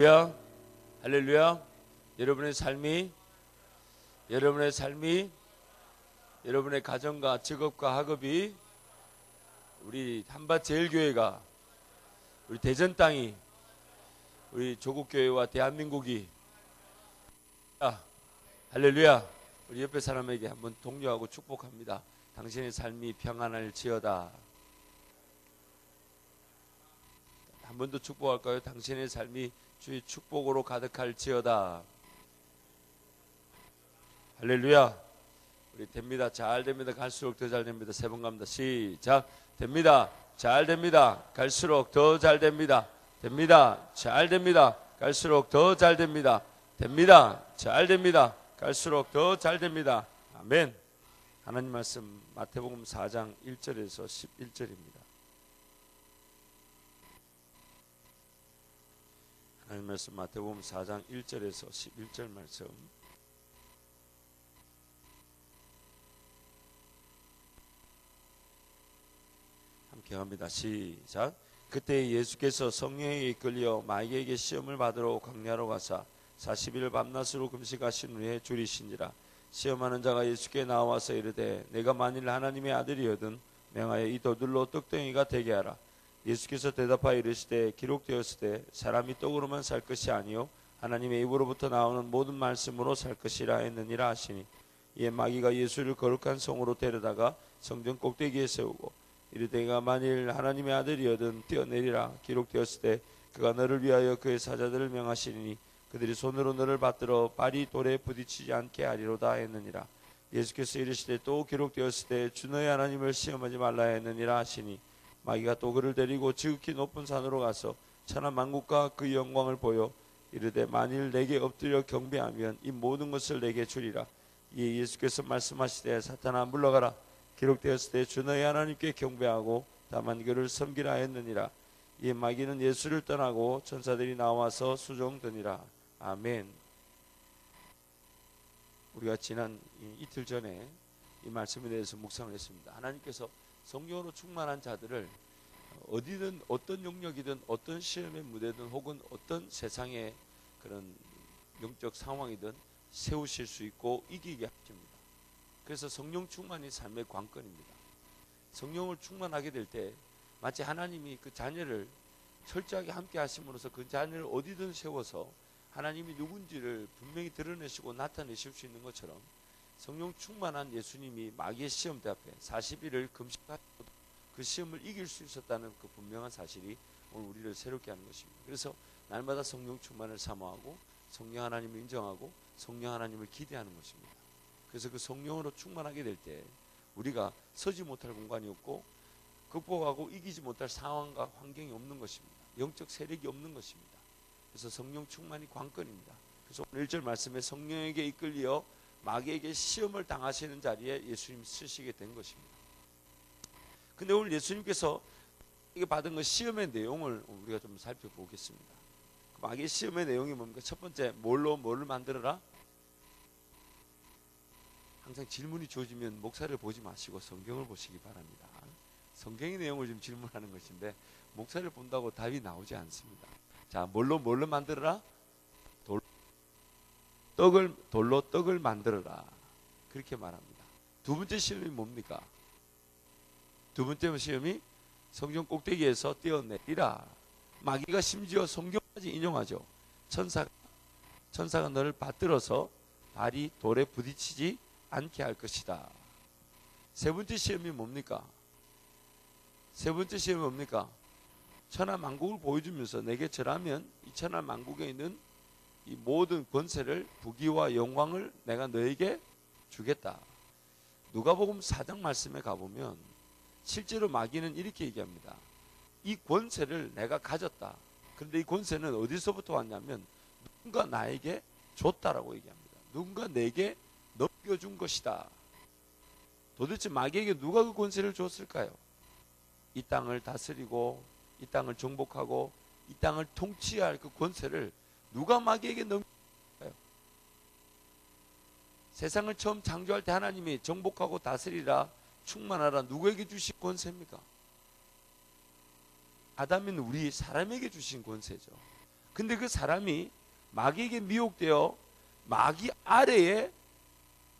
할렐루야, 할렐루야. 여러분의 삶이, 여러분의 가정과 직업과 학업이, 우리 한밭제일교회가, 우리 대전 땅이, 우리 조국교회와 대한민국이, 할렐루야. 우리 옆에 사람에게 한번 독려하고 축복합니다. 당신의 삶이 평안할지어다. 한 번 더 축복할까요? 당신의 삶이 주의 축복으로 가득할지어다. 할렐루야. 우리 됩니다. 잘 됩니다. 갈수록 더 잘 됩니다. 세 번 갑니다. 시작. 됩니다. 잘 됩니다. 갈수록 더 잘 됩니다. 됩니다. 잘 됩니다. 갈수록 더 잘 됩니다. 됩니다. 잘 됩니다. 갈수록 더 잘 됩니다. 아멘. 하나님 말씀 마태복음 4장 1절에서 11절입니다. 하나님 말씀 마태복음 4장 1절에서 11절 말씀. 함께 합니다. 시작. 그때 예수께서 성령에 이끌려 마귀에게 시험을 받으러 광야로 가사 40일 밤낮으로 금식하신 후에 줄이신지라. 시험하는 자가 예수께 나와서 이르되 내가 만일 하나님의 아들이거든 명하여 이 돌들로 떡덩이가 되게 하라. 예수께서 대답하여 이르시되 기록되었으되 사람이 떡으로만 살 것이 아니요 하나님의 입으로부터 나오는 모든 말씀으로 살 것이라 했느니라 하시니, 이에 마귀가 예수를 거룩한 성으로 데려다가 성전 꼭대기에 세우고 이르되 내가 만일 하나님의 아들이거든 뛰어내리라. 기록되었으되 그가 너를 위하여 그의 사자들을 명하시니 그들이 손으로 너를 받들어 발이 돌에 부딪히지 않게 하리로다 했느니라. 예수께서 이르시되 또 기록되었으되 주 너의 하나님을 시험하지 말라 했느니라 하시니, 마귀가 또 그를 데리고 지극히 높은 산으로 가서 천하 만국과 그 영광을 보여 이르되 만일 내게 엎드려 경배하면 이 모든 것을 내게 주리라. 이에 예수께서 말씀하시되 사탄아 물러가라. 기록되었을 때 주 너의 하나님께 경배하고 다만 그를 섬기라 했느니라. 이에 마귀는 예수를 떠나고 천사들이 나와서 수종드니라. 아멘. 우리가 지난 이틀 전에 이 말씀에 대해서 묵상을 했습니다. 하나님께서 성령으로 충만한 자들을 어디든 어떤 영역이든 어떤 시험의 무대든 혹은 어떤 세상의 그런 영적 상황이든 세우실 수 있고 이기게 하십니다. 그래서 성령 충만이 삶의 관건입니다. 성령을 충만하게 될 때 마치 하나님이 그 자녀를 철저하게 함께 하심으로써 그 자녀를 어디든 세워서 하나님이 누군지를 분명히 드러내시고 나타내실 수 있는 것처럼, 성령 충만한 예수님이 마귀의 시험대 앞에 40일을 금식하고 그 시험을 이길 수 있었다는 그 분명한 사실이 오늘 우리를 새롭게 하는 것입니다. 그래서 날마다 성령 충만을 사모하고 성령 하나님을 인정하고 성령 하나님을 기대하는 것입니다. 그래서 그 성령으로 충만하게 될 때 우리가 서지 못할 공간이 없고 극복하고 이기지 못할 상황과 환경이 없는 것입니다. 영적 세력이 없는 것입니다. 그래서 성령 충만이 관건입니다. 그래서 오늘 1절 말씀에 성령에게 이끌려 마귀에게 시험을 당하시는 자리에 예수님 쓰시게 된 것입니다. 근데 오늘 예수님께서 이게 받은 그 시험의 내용을 우리가 좀 살펴보겠습니다. 그 마귀의 시험의 내용이 뭡니까? 첫 번째, 뭐를 만들어라? 항상 질문이 주어지면 목사를 보지 마시고 성경을 보시기 바랍니다. 성경의 내용을 좀 질문하는 것인데 목사를 본다고 답이 나오지 않습니다. 자, 뭘로 만들어라? 돌로 떡을 만들어라. 그렇게 말합니다. 두 번째 시험이 뭡니까? 두 번째 시험이 성전 꼭대기에서 뛰어내리라. 마귀가 심지어 성경까지 인용하죠. 천사가 너를 받들어서 발이 돌에 부딪히지 않게 할 것이다. 세 번째 시험이 뭡니까? 천하 만국을 보여주면서 내게 절하면 이 천하 만국에 있는 이 모든 권세를, 부귀와 영광을 내가 너에게 주겠다. 누가복음 4장 말씀에 가보면 실제로 마귀는 이렇게 얘기합니다. 이 권세를 내가 가졌다. 그런데 이 권세는 어디서부터 왔냐면 누군가 나에게 줬다라고 얘기합니다. 누군가 내게 넘겨준 것이다. 도대체 마귀에게 누가 그 권세를 줬을까요? 이 땅을 다스리고 이 땅을 정복하고 이 땅을 통치할 그 권세를 누가 마귀에게 넘겼을까요? 세상을 처음 창조할 때 하나님이 정복하고 다스리라, 충만하라, 누구에게 주신 권세입니까? 아담인 우리 사람에게 주신 권세죠. 근데 그 사람이 마귀에게 미혹되어 마귀 아래에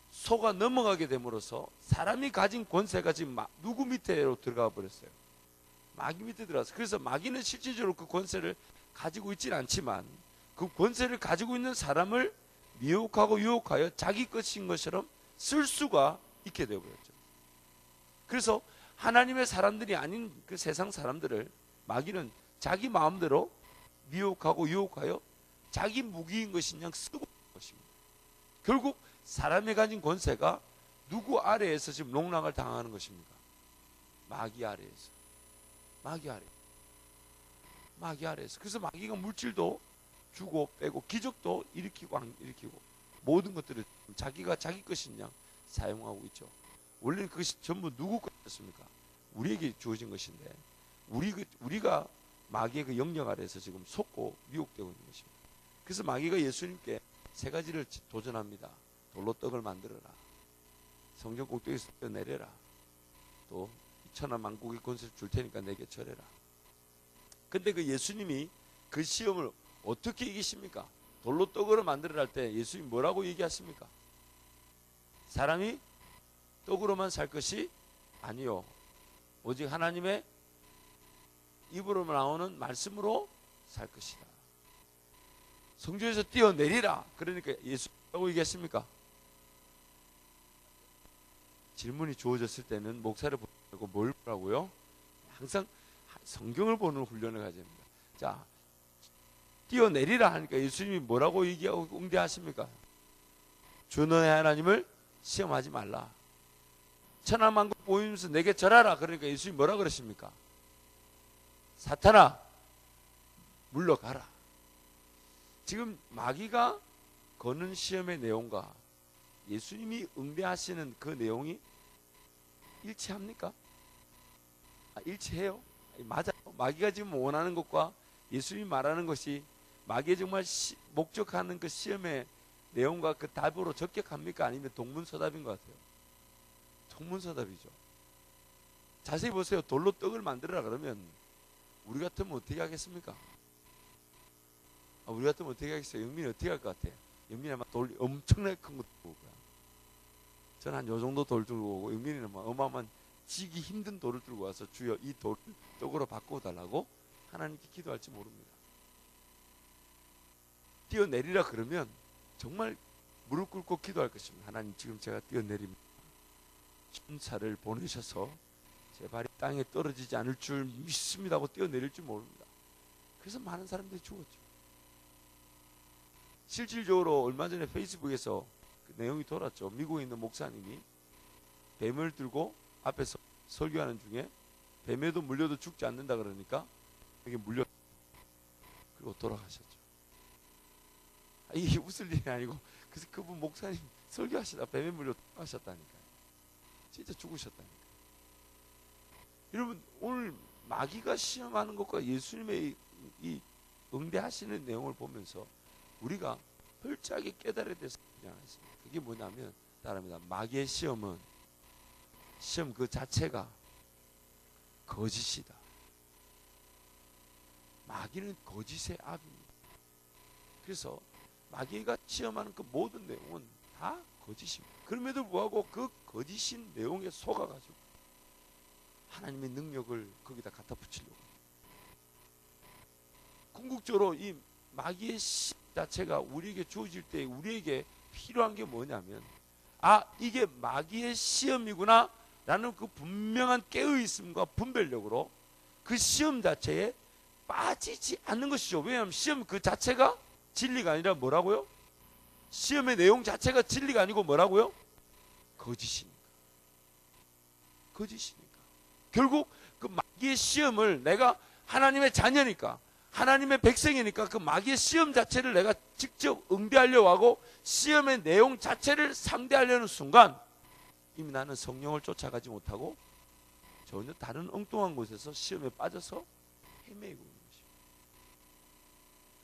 속아 넘어가게 됨으로써 사람이 가진 권세가 지금 누구 밑에로 들어가 버렸어요. 마귀 밑에 들어가서. 그래서 마귀는 실질적으로 그 권세를 가지고 있지는 않지만 그 권세를 가지고 있는 사람을 미혹하고 유혹하여 자기 것인 것처럼 쓸 수가 있게 되어버렸죠. 그래서 하나님의 사람들이 아닌 그 세상 사람들을 마귀는 자기 마음대로 미혹하고 유혹하여 자기 무기인 것인 양 쓰고 있는 것입니다. 결국 사람이 가진 권세가 누구 아래에서 지금 농락을 당하는 것입니까? 마귀 아래에서. 마귀 아래. 마귀 아래에서. 그래서 마귀가 물질도 주고 빼고 기적도 일으키고 안 일으키고 모든 것들을 자기가 자기 것인 양 사용하고 있죠. 원래는 그것이 전부 누구 것이었습니까? 우리에게 주어진 것인데 우리가 마귀의 그 영역 아래에서 지금 속고 미혹되고 있는 것입니다. 그래서 마귀가 예수님께 세 가지를 도전합니다. 돌로 떡을 만들어라. 성전 꼭대기에서 내려라. 또 천하 만국의 권세를 줄 테니까 내게 절해라. 근데 그 예수님이 그 시험을 어떻게 이기십니까? 돌로 떡으로 만들어라 할 때 예수님이 뭐라고 얘기하십니까? 사람이 떡으로만 살 것이 아니요. 오직 하나님의 입으로 나오는 말씀으로 살 것이다. 성전에서 뛰어내리라. 그러니까 예수 뭐라고 얘기했습니까? 질문이 주어졌을 때는 목사를 보고 뭘 보라고요? 항상 성경을 보는 훈련을 가져야 합니다. 자, 뛰어내리라 하니까 예수님이 뭐라고 얘기하고 응대하십니까? 주 너의 하나님을 시험하지 말라. 천하만국 보이면서 내게 절하라. 그러니까 예수님이 뭐라 그러십니까? 사탄아 물러가라. 지금 마귀가 거는 시험의 내용과 예수님이 응대하시는 그 내용이 일치합니까? 일치해요? 맞아요. 마귀가 지금 원하는 것과 예수님이 말하는 것이 마귀의 정말 목적하는 그 시험의 내용과 그 답으로 적격합니까? 아니면 동문서답인 것 같아요. 동문서답이죠. 자세히 보세요. 돌로 떡을 만들어라 그러면 우리 같으면 어떻게 하겠습니까? 우리 같으면 어떻게 하겠어요? 영민이 어떻게 할 것 같아요? 영민이 아마 돌 엄청나게 큰 거 들고 오고요. 저는 한 요 정도 돌 들고 오고 영민이는 막 어마어마한 지기 힘든 돌을 들고 와서 주여 이 돌을 떡으로 바꿔달라고 하나님께 기도할지 모릅니다. 뛰어내리라 그러면 정말 무릎 꿇고 기도할 것입니다. 하나님 지금 제가 뛰어내립니다. 천사를 보내셔서 제 발이 땅에 떨어지지 않을 줄 믿습니다 하고 뛰어내릴 줄 모릅니다. 그래서 많은 사람들이 죽었죠. 실질적으로 얼마 전에 페이스북에서 그 내용이 돌았죠. 미국에 있는 목사님이 뱀을 들고 앞에서 설교하는 중에 뱀에도 물려도 죽지 않는다 그러니까 여기 물려 그리고 돌아가셨죠. 이게 웃을 일이 아니고 그래서 그분 목사님 설교하시다 뱀에 물려 돌아가셨다니까요. 진짜 죽으셨다니까요. 여러분 오늘 마귀가 시험하는 것과 예수님의 이 응대하시는 내용을 보면서 우리가 철저하게 깨달아야 될 사실이 하나 있습니다. 그게 뭐냐면 따릅니다. 마귀의 시험은 시험 그 자체가 거짓이다. 마귀는 거짓의 압입니다. 그래서 마귀가 시험하는 그 모든 내용은 다 거짓입니다. 그럼에도 불구하고 그 거짓인 내용에 속아가지고 하나님의 능력을 거기다 갖다 붙이려고 궁극적으로 이 마귀의 시험 자체가 우리에게 주어질 때 우리에게 필요한 게 뭐냐면 이게 마귀의 시험이구나 라는 그 분명한 깨어있음과 분별력으로 그 시험 자체에 빠지지 않는 것이죠. 왜냐하면 시험 그 자체가 진리가 아니라 뭐라고요? 시험의 내용 자체가 진리가 아니고 뭐라고요? 거짓이니까. 거짓이니까. 결국 그 마귀의 시험을 내가 하나님의 자녀니까 하나님의 백성이니까 그 마귀의 시험 자체를 내가 직접 응대하려고 하고 시험의 내용 자체를 상대하려는 순간 이미 나는 성령을 쫓아가지 못하고 전혀 다른 엉뚱한 곳에서 시험에 빠져서 헤매고 있는 것입니다.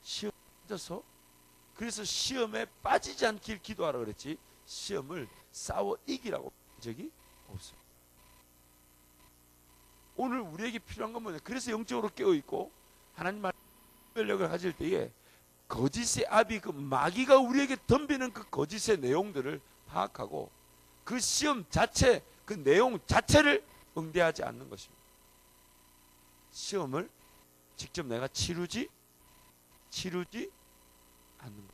시험에 빠져서 그래서 시험에 빠지지 않길 기도하라 그랬지 시험을 싸워 이기라고 한 적이 없습니다. 오늘 우리에게 필요한 건 뭐냐? 그래서 영적으로 깨어있고 하나님 말 분별력을 가질 때에 거짓의 압이 그 마귀가 우리에게 덤비는 그 거짓의 내용들을 파악하고 그 시험 자체, 그 내용 자체를 응대하지 않는 것입니다. 시험을 직접 내가 치르지 않는 것.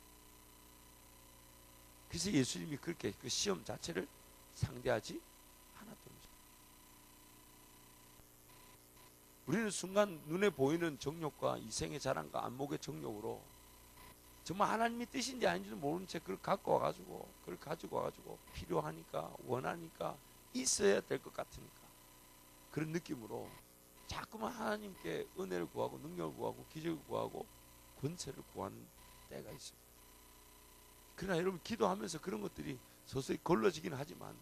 그래서 예수님이 그렇게 그 시험 자체를 상대하지 않았던 거죠. 우리는 순간 눈에 보이는 정욕과 이생의 자랑과 안목의 정욕으로 정말 하나님의 뜻인지 아닌지도 모르는 채 그걸 갖고 와가지고, 그걸 가지고 와가지고 필요하니까, 원하니까, 있어야 될 것 같으니까 그런 느낌으로 자꾸만 하나님께 은혜를 구하고 능력을 구하고 기적을 구하고 권세를 구하는 때가 있습니다. 그러나 여러분, 기도하면서 그런 것들이 서서히 걸러지긴 하지만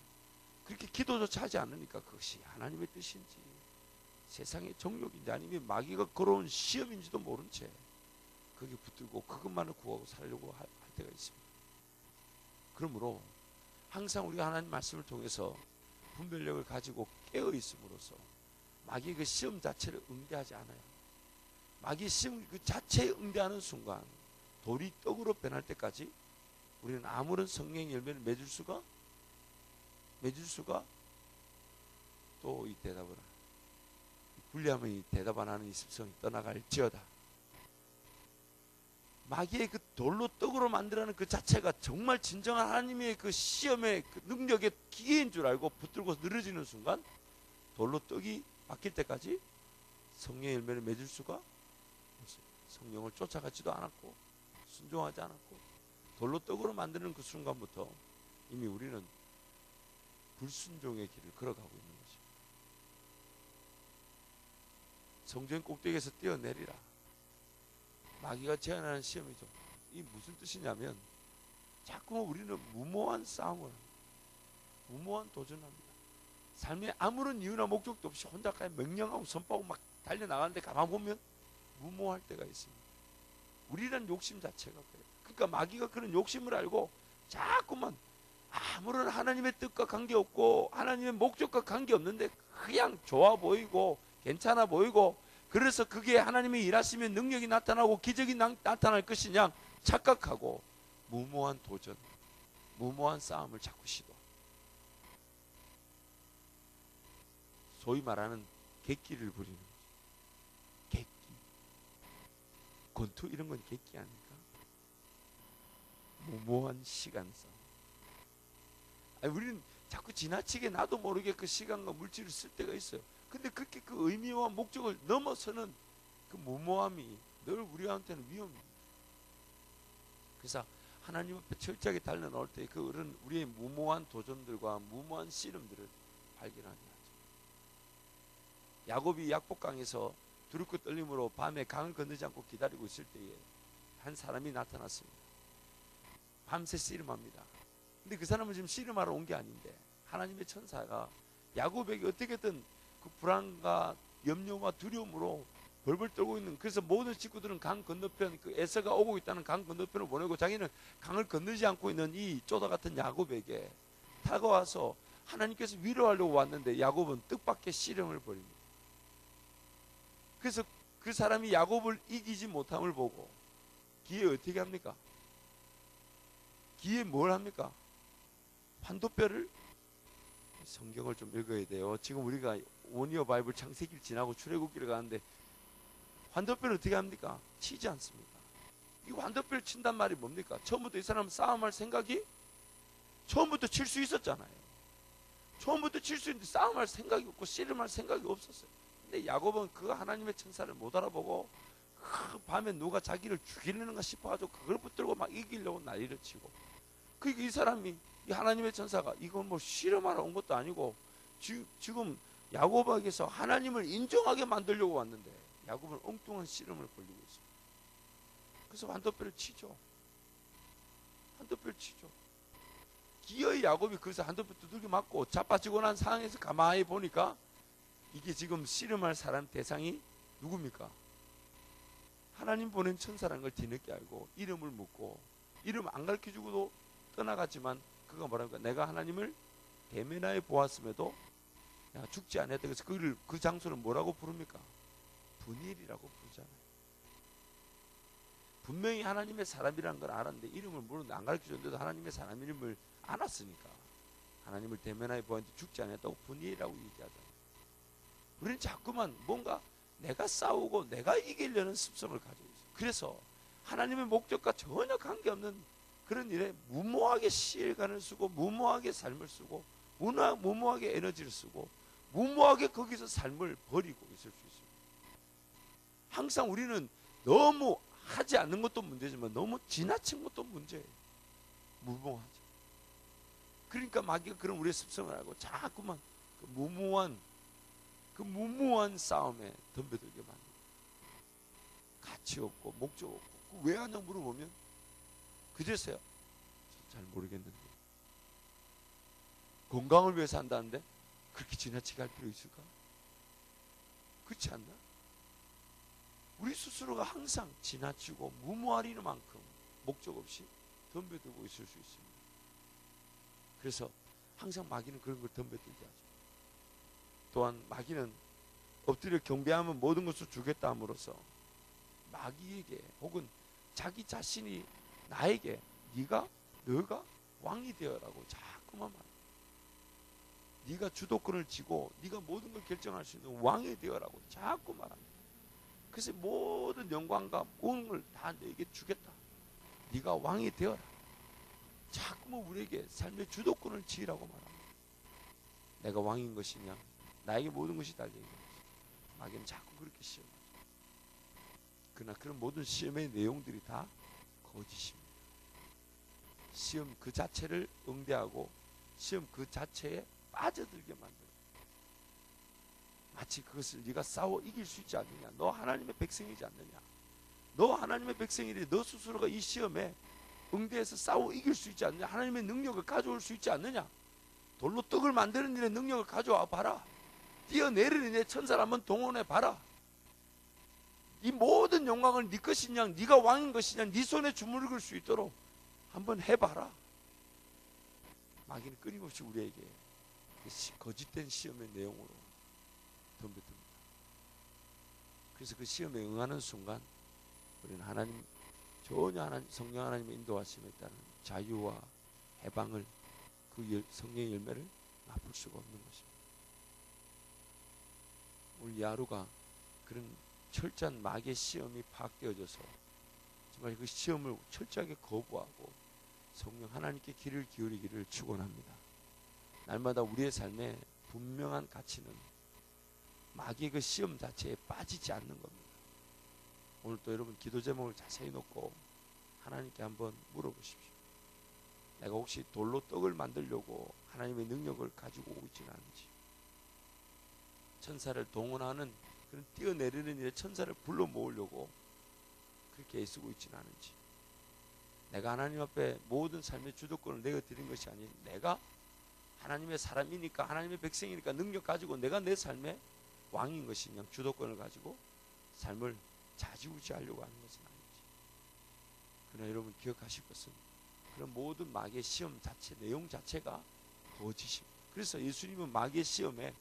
그렇게 기도조차 하지 않으니까 그것이 하나님의 뜻인지 세상의 정욕인지 아니면 마귀가 걸어온 시험인지도 모른 채 거기에 붙들고 그것만을 구하고 살려고 할 때가 있습니다. 그러므로 항상 우리가 하나님 말씀을 통해서 분별력을 가지고 깨어 있음으로써 마귀의 그 시험 자체를 응대하지 않아요. 마귀의 시험 그 자체에 응대하는 순간 돌이 떡으로 변할 때까지 우리는 아무런 성령의 열매를 맺을 수가 또 이 대답을 불리하면 이 대답 안 하는 이 습성이 떠나갈지어다. 마귀의 그 돌로 떡으로 만들어내는 그 자체가 정말 진정한 하나님의 그 시험의 그 능력의 기계인 줄 알고 붙들고 늘어지는 순간 돌로 떡이 바뀔 때까지 성령의 열매를 맺을 수가 없어요. 성령을 쫓아가지도 않았고 순종하지 않았고 돌로 떡으로 만드는 그 순간부터 이미 우리는 불순종의 길을 걸어가고 있는 것입니다. 성전 꼭대기에서 뛰어내리라. 마귀가 제안하는 시험이죠. 이 무슨 뜻이냐면 자꾸 우리는 무모한 싸움을, 무모한 도전합니다. 삶에 아무런 이유나 목적도 없이 혼자 그냥 명령하고 선포하고 막 달려나가는데 가만 보면 무모할 때가 있습니다. 우리란 욕심 자체가 그래요. 그러니까 마귀가 그런 욕심을 알고 자꾸만 아무런 하나님의 뜻과 관계없고 하나님의 목적과 관계없는데 그냥 좋아 보이고 괜찮아 보이고 그래서 그게 하나님의 일하시면 능력이 나타나고 기적이 나타날 것이냐 착각하고 무모한 도전, 무모한 싸움을 자꾸 시도. 소위 말하는 객기를 부리는 거죠. 객기. 권투 이런 건 객기 아닙니까? 무모한 시간 싸움. 아니, 우리는 자꾸 지나치게 나도 모르게 그 시간과 물질을 쓸 때가 있어요. 근데 그렇게 그 의미와 목적을 넘어서는 그 무모함이 늘 우리한테는 위험입니다. 그래서 하나님 앞에 철저하게 달려나올 때 그런 우리의 무모한 도전들과 무모한 씨름들을 발견하게 하죠. 야곱이 약복강에서 두렵고 떨림으로 밤에 강을 건너지 않고 기다리고 있을 때에 한 사람이 나타났습니다. 밤새 씨름합니다. 근데 그 사람은 지금 씨름하러 온 게 아닌데 하나님의 천사가 야곱에게 어떻게든 그 불안과 염려와 두려움으로 벌벌 떨고 있는, 그래서 모든 식구들은 강 건너편, 그 에서가 오고 있다는 강 건너편을 보내고 자기는 강을 건너지 않고 있는 이 쪼다 같은 야곱에게 다가와서 하나님께서 위로하려고 왔는데 야곱은 뜻밖의 씨름을 벌입니다. 그래서 그 사람이 야곱을 이기지 못함을 보고 기에 어떻게 합니까? 기에 뭘 합니까? 환도뼈를, 성경을 좀 읽어야 돼요. 지금 우리가 원이어 바이블 창세기를 지나고 출애굽기를 가는데 환도뼈를 어떻게 합니까? 치지 않습니다. 이 환도뼈를 친단 말이 뭡니까? 처음부터 이 사람은 싸움할 생각이 처음부터 칠 수 있었잖아요. 처음부터 칠 수 있는데 싸움할 생각이 없고 씨름할 생각이 없었어요. 근데 야곱은 그 하나님의 천사를 못 알아보고 그 밤에 누가 자기를 죽이려는가 싶어가지고 그걸 붙들고 막 이기려고 난리를 치고, 그러니까 이 사람이, 이 하나님의 천사가 이건 뭐 씨름하러 온 것도 아니고 지금 야곱에게서 하나님을 인정하게 만들려고 왔는데 야곱은 엉뚱한 씨름을 벌리고 있습니다. 그래서 환도뼈를 치죠. 환도뼈를 치죠. 기어이 야곱이 그래서 환도뼈 두들겨 맞고 자빠지고 난 상황에서 가만히 보니까 이게 지금 씨름할 사람 대상이 누굽니까? 하나님 보낸 천사라는 걸 뒤늦게 알고 이름을 묻고, 이름 안 가르쳐주고도 떠나갔지만 그가 뭐랍니까? 내가 하나님을 대면하여 보았음에도 죽지 않았다. 그래서 그 장소를 뭐라고 부릅니까? 분일이라고 부르잖아요. 분명히 하나님의 사람이라는 걸 알았는데 이름을 모르는데 안 가르쳐줬는데도 하나님의 사람 이름을 알았으니까 하나님을 대면하여 보았는데 죽지 않았다고 분이라고 얘기하잖아요. 우리는 자꾸만 뭔가 내가 싸우고 내가 이기려는 습성을 가지고 있어요. 그래서 하나님의 목적과 전혀 관계없는 그런 일에 무모하게 시간을 쓰고 무모하게 삶을 쓰고 무모하게 에너지를 쓰고 무모하게 거기서 삶을 버리고 있을 수 있습니다. 항상 우리는 너무 하지 않는 것도 문제지만 너무 지나친 것도 문제예요. 무모하죠. 그러니까 마귀가 그런 우리의 습성을 알고 자꾸만 그 무모한 싸움에 덤벼들게 만듭니다. 가치 없고 목적 없고 왜 하냐고 물어보면 그제서야 잘 모르겠는데 건강을 위해서 한다는데 그렇게 지나치게 할 필요 있을까? 그렇지 않나? 우리 스스로가 항상 지나치고 무모할 만큼 목적 없이 덤벼들고 있을 수 있습니다. 그래서 항상 마귀는 그런 걸 덤벼들게 하죠. 또한 마귀는 엎드려 경배하면 모든 것을 주겠다 함으로써 마귀에게 혹은 자기 자신이 나에게 너가 왕이 되어라고 자꾸만 말합니다. 네가 주도권을 쥐고 네가 모든 걸 결정할 수 있는 왕이 되어라고 자꾸 말합니다. 그래서 모든 영광과 공을 다 너에게 주겠다. 네가 왕이 되어라. 자꾸만 우리에게 삶의 주도권을 지으라고 말합니다. 내가 왕인 것이냐 나에게 모든 것이 달려있는 것이냐 마귀는 자꾸 그렇게 시험하죠. 그러나 그런 모든 시험의 내용들이 다 거짓입니다. 시험 그 자체를 응대하고 시험 그 자체에 빠져들게 만들어요. 마치 그것을 네가 싸워 이길 수 있지 않느냐. 너 하나님의 백성이지 않느냐. 너 하나님의 백성이니 너 스스로가 이 시험에 응대해서 싸워 이길 수 있지 않느냐. 하나님의 능력을 가져올 수 있지 않느냐. 돌로 떡을 만드는 일의 능력을 가져와 봐라. 뛰어내리는 내 천사를 한번 동원해 봐라. 이 모든 영광을 네 것이냐 네가 왕인 것이냐 네 손에 주무르길 수 있도록 한번 해봐라. 마귀는 끊임없이 우리에게 거짓된 시험의 내용으로 덤벼듭니다. 그래서 그 시험에 응하는 순간 우리는 전혀 성령 하나님의 인도하심에 따른 자유와 해방을 그 성령의 열매를 맛볼 수가 없는 것입니다. 우리 야루가 그런 철저한 마귀의 시험이 파악되어져서 정말 그 시험을 철저하게 거부하고 성령 하나님께 귀를 기울이기를 축원합니다. 날마다 우리의 삶에 분명한 가치는 마귀의 그 시험 자체에 빠지지 않는 겁니다. 오늘 또 여러분 기도 제목을 자세히 놓고 하나님께 한번 물어보십시오. 내가 혹시 돌로 떡을 만들려고 하나님의 능력을 가지고 오고 있지는 않은지, 천사를 동원하는 그런 뛰어내리는 일에 천사를 불러 모으려고 그렇게 애쓰고 있지는 않은지, 내가 하나님 앞에 모든 삶의 주도권을 내가 드린 것이 아닌 내가 하나님의 사람이니까 하나님의 백성이니까 능력 가지고 내가 내 삶의 왕인 것이냐 주도권을 가지고 삶을 좌지우지하려고 하는 것은 아닌지. 그러나 여러분 기억하실 것은 그런 모든 마귀의 시험 자체 내용 자체가 거짓입니다. 그래서 예수님은 마귀의 시험에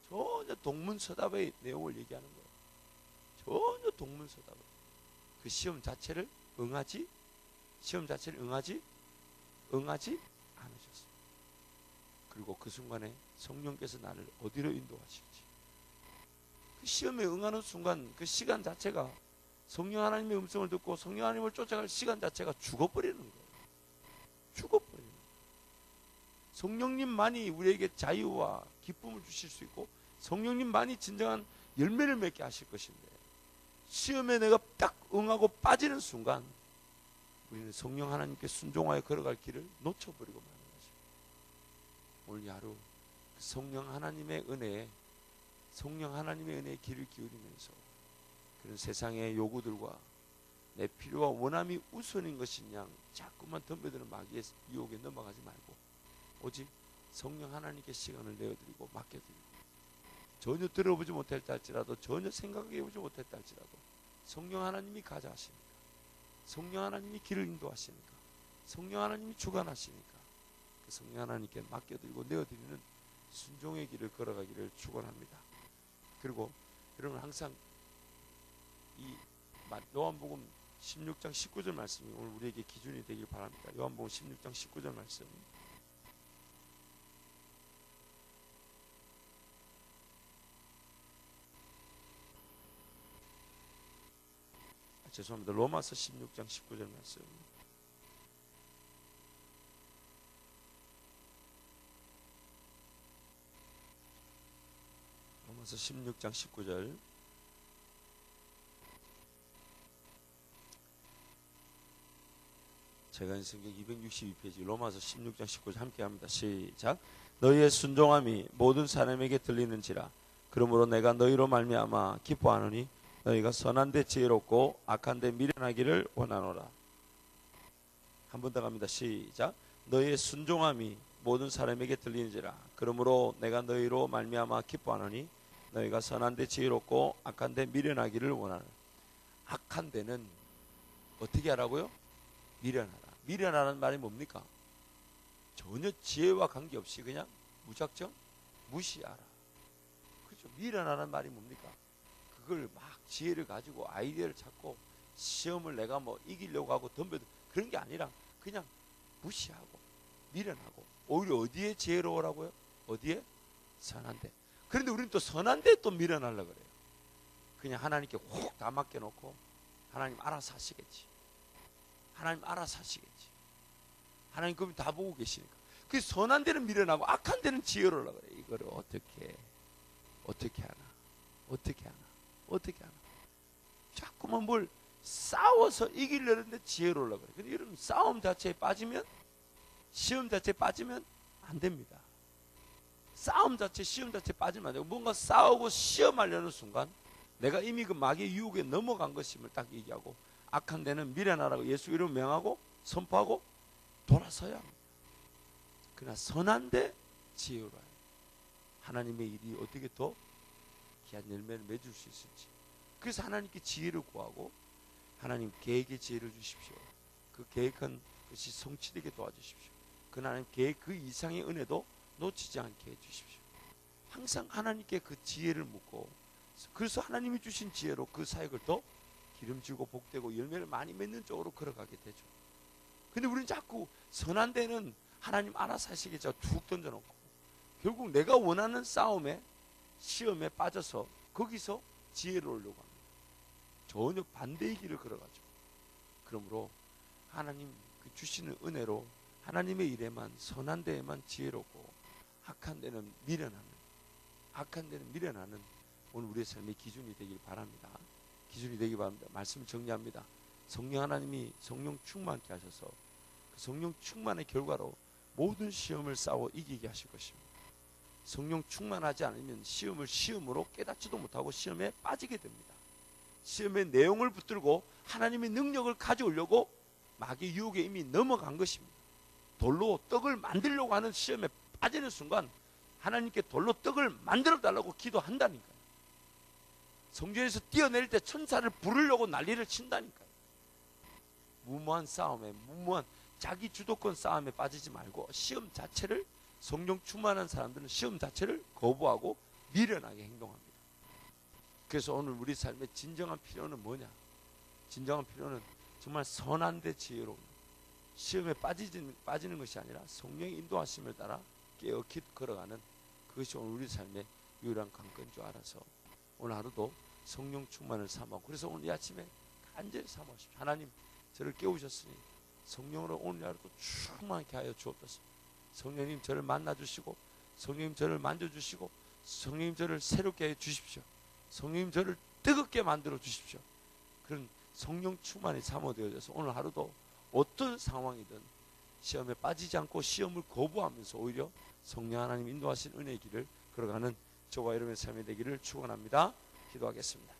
전혀 동문서답의 내용을 얘기하는 거예요. 전혀 동문서답을. 그 시험 자체를 응하지 않으셨습니다. 그리고 그 순간에 성령께서 나를 어디로 인도하실지, 그 시험에 응하는 순간 그 시간 자체가 성령 하나님의 음성을 듣고 성령 하나님을 쫓아갈 시간 자체가 죽어버리는 거예요. 죽어버리는 거예요. 성령님만이 우리에게 자유와 기쁨을 주실 수 있고 성령님만이 진정한 열매를 맺게 하실 것인데, 시험에 내가 딱 응하고 빠지는 순간 우리는 성령 하나님께 순종하여 걸어갈 길을 놓쳐버리고 마는 것입니다. 오늘 하루 성령 하나님의 은혜에 길을 기울이면서 그런 세상의 요구들과 내 필요와 원함이 우선인 것이냐 자꾸만 덤벼드는 마귀의 유혹에 넘어가지 말고 오직 성령 하나님께 시간을 내어드리고 맡겨드리고, 전혀 들어보지 못했다 할지라도 전혀 생각해보지 못했다 할지라도 성령 하나님이 가자 하시니까, 성령 하나님이 길을 인도하시니까, 성령 하나님이 주관하시니까 그 성령 하나님께 맡겨드리고 내어드리는 순종의 길을 걸어가기를 축원합니다. 그리고 여러분 항상 이 요한복음 16장 19절 말씀이 오늘 우리에게 기준이 되길 바랍니다. 요한복음 16장 19절 말씀. 죄송합니다. 로마서 16장 19절 말씀. 로마서 16장 19절. 제가 인 성경 262페이지 로마서 16장 19절 함께 합니다. 시작. 너희의 순종함이 모든 사람에게 들리는지라. 그러므로 내가 너희로 말미암아 기뻐하노니 너희가 선한 데 지혜롭고 악한 데 미련하기를 원하노라. 한 번 더 갑니다. 시작. 너희의 순종함이 모든 사람에게 들리는지라. 그러므로 내가 너희로 말미암아 기뻐하노니 너희가 선한 데 지혜롭고 악한 데 미련하기를 원하노라. 악한 데는 어떻게 하라고요? 미련하라. 미련하라는 말이 뭡니까? 전혀 지혜와 관계없이 그냥 무작정 무시하라. 그렇죠? 미련하라는 말이 뭡니까? 그걸 막 지혜를 가지고 아이디어를 찾고 시험을 내가 뭐 이기려고 하고 덤벼도 그런 게 아니라 그냥 무시하고 미련하고 오히려 어디에 지혜로우라고요? 어디에? 선한데. 그런데 우리는 또 선한데 또 미련하려고 그래요. 그냥 하나님께 혹 다 맡겨놓고 하나님 알아서 하시겠지. 하나님 알아서 하시겠지. 하나님 그럼 다 보고 계시니까. 그 선한 데는 미련하고 악한 데는 지혜로우려고 그래요. 이거를 어떻게 하나? 어떻게 하나? 자꾸만 뭘 싸워서 이기려는데 지혜로우려고 그래. 근데 이런 싸움 자체에 빠지면, 시험 자체에 빠지면 안 됩니다. 싸움 자체, 시험 자체에 빠지면 안 되고, 뭔가 싸우고 시험하려는 순간 내가 이미 그 마귀의 유혹에 넘어간 것임을 딱 얘기하고, 악한 데는 미련하라고 예수 이름 명하고 선포하고 돌아서야 합니다. 그러나 선한데 지혜로워요. 하나님의 일이 어떻게 더 귀한 열매를 맺을 수 있을지. 그래서 하나님께 지혜를 구하고 하나님 계획에 지혜를 주십시오. 그 계획한 것이 성취되게 도와주십시오. 그 하나님 계획 그 이상의 은혜도 놓치지 않게 해주십시오. 항상 하나님께 그 지혜를 묻고, 그래서 하나님이 주신 지혜로 그 사역을 더 기름지고 복되고 열매를 많이 맺는 쪽으로 걸어가게 되죠. 근데 우리는 자꾸 선한 데는 하나님 알아서 하시겠죠. 툭 던져놓고 결국 내가 원하는 싸움에 시험에 빠져서 거기서 지혜를 얻으려고 합니다. 전혀 반대의 길을 걸어가죠. 그러므로 하나님 그 주시는 은혜로 하나님의 일에만, 선한 데에만 지혜롭고 악한 데는 미련하는 오늘 우리의 삶의 기준이 되길 바랍니다. 기준이 되기 바랍니다. 말씀을 정리합니다. 성령 하나님이 성령 충만케 하셔서 그 성령 충만의 결과로 모든 시험을 싸워 이기게 하실 것입니다. 성령 충만하지 않으면 시험을 시험으로 깨닫지도 못하고 시험에 빠지게 됩니다. 시험의 내용을 붙들고 하나님의 능력을 가져오려고 마귀의 유혹에 이미 넘어간 것입니다. 돌로 떡을 만들려고 하는 시험에 빠지는 순간 하나님께 돌로 떡을 만들어 달라고 기도한다니까요. 성전에서 뛰어내릴 때 천사를 부르려고 난리를 친다니까요. 무모한 싸움에, 무모한 자기 주도권 싸움에 빠지지 말고 시험 자체를, 성령 충만한 사람들은 시험 자체를 거부하고 미련하게 행동합니다. 그래서 오늘 우리 삶의 진정한 필요는 뭐냐? 진정한 필요는 정말 선한데 지혜로운, 시험에 빠지는 것이 아니라 성령의 인도하심을 따라 깨어키 걸어가는 그것이 오늘 우리 삶의 유일한 관건인 줄 알아서 오늘 하루도 성령 충만을 삼아, 그래서 오늘 이 아침에 간절히 삼으십시오. 하나님, 저를 깨우셨으니 성령으로 오늘 하루도 충만하게 하여 주옵소서. 성령님 저를 만나주시고, 성령님 저를 만져주시고, 성령님 저를 새롭게 해 주십시오. 성령님 저를 뜨겁게 만들어 주십시오. 그런 성령 충만이 사모되어져서 오늘 하루도 어떤 상황이든 시험에 빠지지 않고 시험을 거부하면서 오히려 성령 하나님 인도하신 은혜의 길을 걸어가는 저와 여러분의 삶이 되기를 축원합니다. 기도하겠습니다.